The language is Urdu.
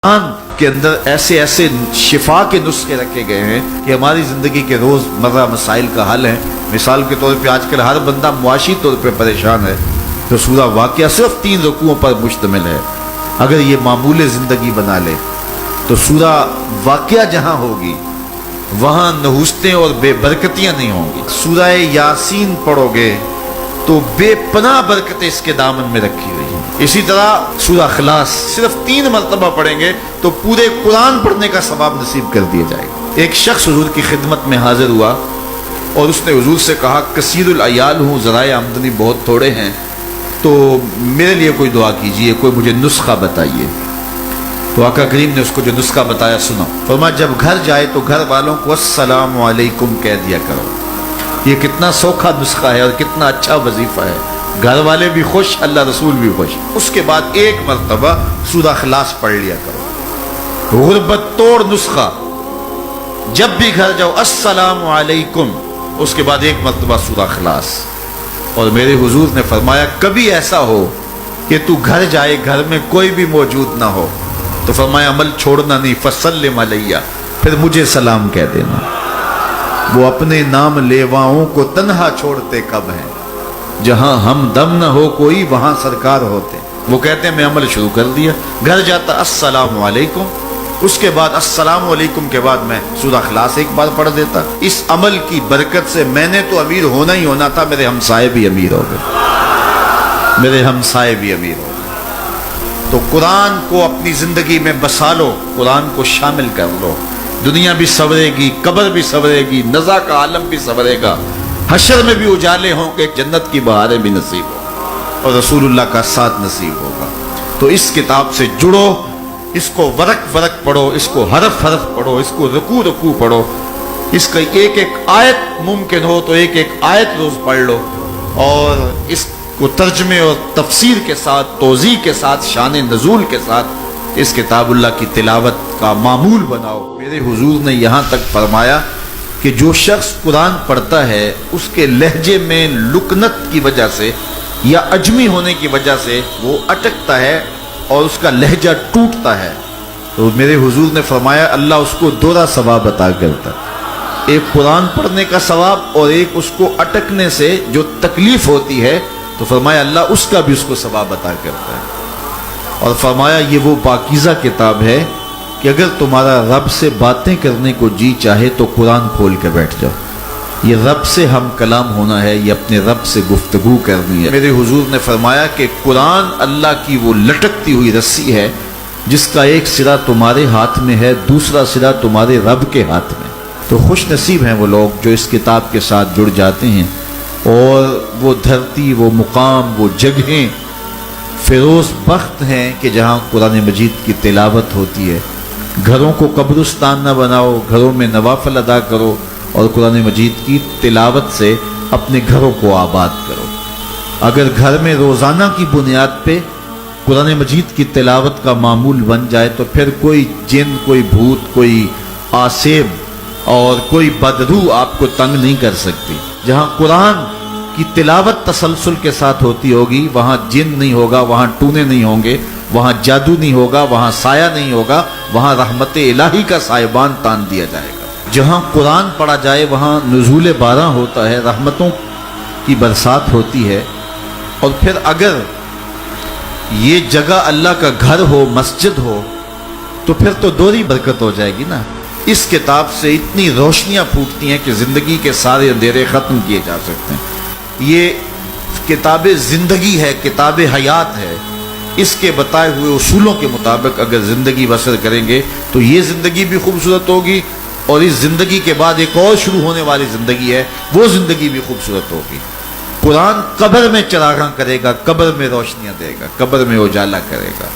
قرآن کے اندر ایسے ایسے شفا کے نسخے رکھے گئے ہیں کہ ہماری زندگی کے روز مرہ مسائل کا حل ہے۔ مثال کے طور پہ آج کل ہر بندہ معاشی طور پہ پریشان ہے، تو سورہ واقعہ صرف 3 رکوعوں پر مشتمل ہے۔ اگر یہ معمول زندگی بنا لے تو سورہ واقعہ جہاں ہوگی وہاں نحوستیں اور بے برکتیاں نہیں ہوں گی۔ سورہ یاسین پڑھو گے تو بے پناہ برکتیں اس کے دامن میں رکھی ہوئی ہیں۔ اسی طرح سورہ اخلاص صرف 3 مرتبہ پڑھیں گے تو پورے قرآن پڑھنے کا ثواب نصیب کر دیا جائے گا۔ ایک شخص حضور کی خدمت میں حاضر ہوا اور اس نے حضور سے کہا، کثیر العیال ہوں، ذرائع آمدنی بہت تھوڑے ہیں، تو میرے لیے کوئی دعا کیجئے، کوئی مجھے نسخہ بتائیے۔ تو آقا کریم نے اس کو جو نسخہ بتایا سنو۔ فرمایا جب گھر جائے تو گھر والوں کو السلام علیکم کہہ دیا کرو۔ یہ کتنا سوکھا نسخہ ہے اور کتنا اچھا وظیفہ ہے، گھر والے بھی خوش، اللہ رسول بھی خوش۔ اس کے بعد 1 مرتبہ سورہ اخلاص پڑھ لیا کرو۔ غربت توڑ نسخہ، جب بھی گھر جاؤ السلام علیکم، اس کے بعد 1 مرتبہ سورہ اخلاص۔ اور میرے حضور نے فرمایا کبھی ایسا ہو کہ تو گھر جائے، گھر میں کوئی بھی موجود نہ ہو، تو فرمایا عمل چھوڑنا نہیں، فسلم علیہ، پھر مجھے سلام کہہ دینا۔ وہ اپنے نام لیواؤں کو تنہا چھوڑتے کب ہیں، جہاں ہم دم نہ ہو کوئی وہاں سرکار ہوتے۔ وہ کہتے ہیں میں عمل شروع کر دیا، گھر جاتا السلام علیکم، اس کے بعد السلام علیکم کے بعد میں سورہ اخلاص 1 بار پڑھ دیتا۔ اس عمل کی برکت سے میں نے تو امیر ہونا ہی ہونا تھا، میرے ہمسائے بھی امیر ہو گئے، میرے ہمسائے بھی امیر ہو گئے۔ تو قرآن کو اپنی زندگی میں بسا لو، قرآن کو شامل کر لو، دنیا بھی سنورے گی، قبر بھی سنورے گی، نزا کا عالم بھی سنورے گا، حشر میں بھی اجالے ہوں گے، جنت کی بہاریں بھی نصیب ہوں اور رسول اللہ کا ساتھ نصیب ہوگا۔ تو اس کتاب سے جڑو، اس کو ورق ورق پڑھو، اس کو حرف حرف پڑھو، اس کو رکوع رکوع پڑھو، اس کا ایک ایک آیت ممکن ہو تو ایک ایک آیت روز پڑھ لو، اور اس کو ترجمے اور تفسیر کے ساتھ، توضیح کے ساتھ، شان نزول کے ساتھ اس کتاب اللہ کی تلاوت کا معمول بناؤ۔ میرے حضور نے یہاں تک فرمایا کہ جو شخص قرآن پڑھتا ہے اس کے لہجے میں لکنت کی وجہ سے یا عجمی ہونے کی وجہ سے وہ اٹکتا ہے اور اس کا لہجہ ٹوٹتا ہے، تو میرے حضور نے فرمایا اللہ اس کو 2 ثواب عطا کرتا ہے، ایک قرآن پڑھنے کا ثواب اور ایک اس کو اٹکنے سے جو تکلیف ہوتی ہے، تو فرمایا اللہ اس کا بھی اس کو ثواب عطا کرتا ہے۔ اور فرمایا یہ وہ پاکیزہ کتاب ہے کہ اگر تمہارا رب سے باتیں کرنے کو جی چاہے تو قرآن کھول کے بیٹھ جاؤ، یہ رب سے ہم کلام ہونا ہے، یہ اپنے رب سے گفتگو کرنی ہے۔ میرے حضور نے فرمایا کہ قرآن اللہ کی وہ لٹکتی ہوئی رسی ہے جس کا ایک سرا تمہارے ہاتھ میں ہے، دوسرا سرا تمہارے رب کے ہاتھ میں۔ تو خوش نصیب ہیں وہ لوگ جو اس کتاب کے ساتھ جڑ جاتے ہیں، اور وہ دھرتی، وہ مقام، وہ جگہیں فیروز بخت ہیں کہ جہاں قرآن مجید کی تلاوت ہوتی ہے۔ گھروں کو قبرستان نہ بناؤ، گھروں میں نوافل ادا کرو اور قرآن مجید کی تلاوت سے اپنے گھروں کو آباد کرو۔ اگر گھر میں روزانہ کی بنیاد پہ قرآن مجید کی تلاوت کا معمول بن جائے تو پھر کوئی جن، کوئی بھوت، کوئی آسیب اور کوئی بدروح آپ کو تنگ نہیں کر سکتی۔ جہاں قرآن کی تلاوت تسلسل کے ساتھ ہوتی ہوگی وہاں جن نہیں ہوگا، وہاں ٹونے نہیں ہوں گے، وہاں جادو نہیں ہوگا، وہاں سایہ نہیں ہوگا، وہاں رحمت الہی کا سائبان تان دیا جائے گا۔ جہاں قرآن پڑھا جائے وہاں نزول باران ہوتا ہے، رحمتوں کی برسات ہوتی ہے۔ اور پھر اگر یہ جگہ اللہ کا گھر ہو، مسجد ہو، تو پھر تو دوہری برکت ہو جائے گی نا۔ اس کتاب سے اتنی روشنیاں پھوٹتی ہیں کہ زندگی کے سارے اندھیرے ختم کیے جا سکتے ہیں۔ یہ کتاب زندگی ہے، کتاب حیات ہے۔ اس کے بتائے ہوئے اصولوں کے مطابق اگر زندگی بسر کریں گے تو یہ زندگی بھی خوبصورت ہوگی، اور اس زندگی کے بعد ایک اور شروع ہونے والی زندگی ہے، وہ زندگی بھی خوبصورت ہوگی۔ قرآن قبر میں چراغاں کرے گا، قبر میں روشنیاں دے گا، قبر میں اجالا کرے گا۔